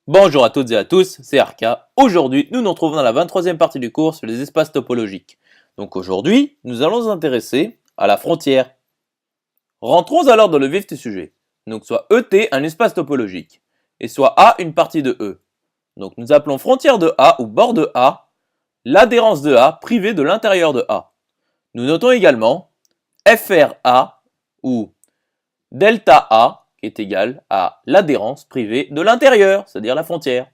Bonjour à toutes et à tous, c'est Arca. Aujourd'hui, nous nous retrouvons dans la 23e partie du cours sur les espaces topologiques. Donc aujourd'hui, nous allons nous intéresser à la frontière. Rentrons alors dans le vif du sujet. Donc soit ET un espace topologique, et soit A une partie de E. Donc nous appelons frontière de A ou bord de A l'adhérence de A privée de l'intérieur de A. Nous notons également FRA ou delta A qui est égal à l'adhérence privée de l'intérieur, c'est-à-dire la frontière.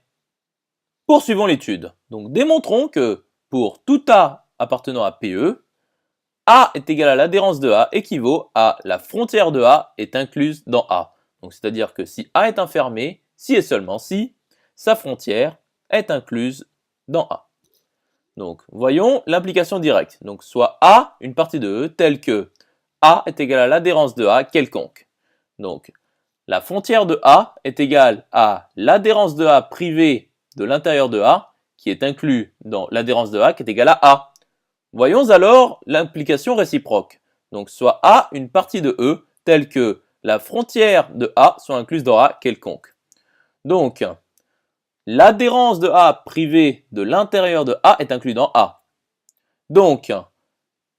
Poursuivons l'étude. Donc démontrons que pour tout A appartenant à PE, A est égal à l'adhérence de A équivaut à la frontière de A est incluse dans A. Donc c'est-à-dire que si A est enfermé, si et seulement si, sa frontière est incluse dans A. Donc voyons l'implication directe. Donc soit A une partie de E telle que A est égal à l'adhérence de A quelconque. Donc la frontière de A est égale à l'adhérence de A privée de l'intérieur de A, qui est inclus dans l'adhérence de A, qui est égale à A. Voyons alors l'implication réciproque. Donc soit A une partie de E, telle que la frontière de A soit incluse dans A quelconque. Donc, l'adhérence de A privée de l'intérieur de A est inclue dans A. Donc,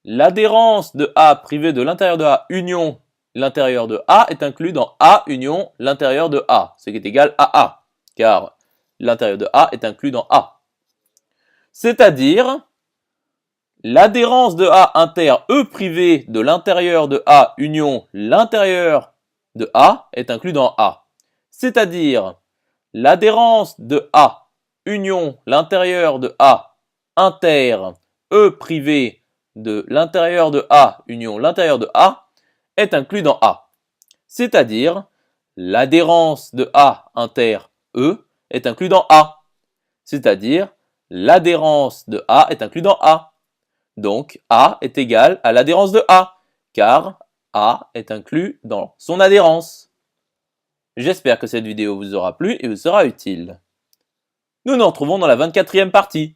l'adhérence de A privée de l'intérieur de A union l'intérieur de A est inclus dans A union l'intérieur de A, ce qui est égal à A, car l'intérieur de A est inclus dans A. C'est-à-dire, l'adhérence de A inter E privé de l'intérieur de A union l'intérieur de A est inclus dans A. C'est-à-dire, l'adhérence de A union l'intérieur de A inter E privé de l'intérieur de A union l'intérieur de A est inclus dans A. C'est-à-dire, l'adhérence de A inter E est inclus dans A. C'est-à-dire, l'adhérence de A est inclus dans A. Donc, A est égal à l'adhérence de A, car A est inclus dans son adhérence. J'espère que cette vidéo vous aura plu et vous sera utile. Nous nous retrouvons dans la 24e partie.